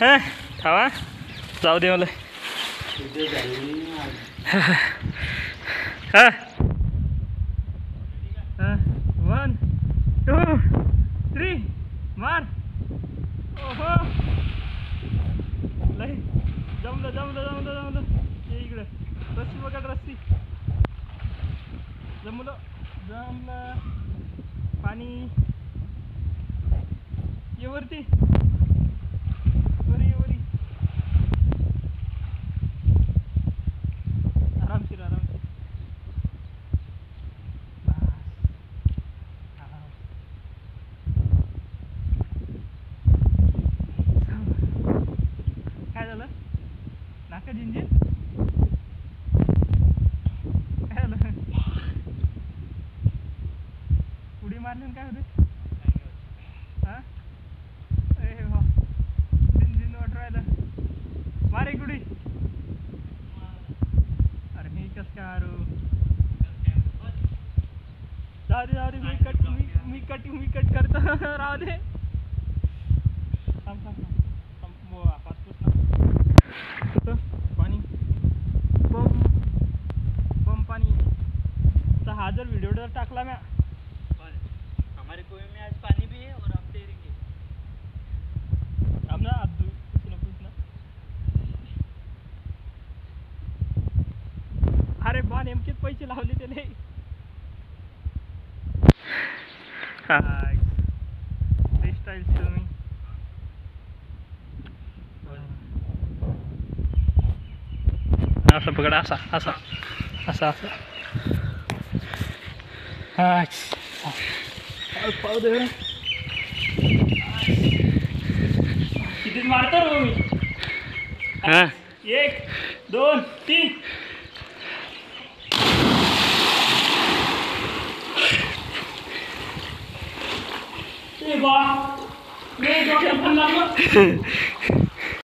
हां थांबा जाऊ दे मला हां 1 2 3 मार ओहो लय जमलं ये इकडे रस्सी बघा रस्सी जमलं पाणी ये वरती वरी आरामशीर काय झालं नाका जिंजीर काय झालं उडी मारल्यानं काय होते हा अरे वा जिंजीन वाट राहिलं मार एक उडी अरे मी कस काय मारू जाऊ दे मी कट करतो राहू दे थांब पाणी बम पानी तो हा जर वीडियो टाकला मैं हमारे कुएं में आज पानी भी है और हम तैरेंगे अब ना अब पूछना अरे बा नेमकेच पैसे लावले त्याने फ्रीस्टाईल स्विमिंग असं पकड असा हा पाहू दे किती मारतो रो मी हां 1 2 3 ए बा मी डोक्यात पण लागलो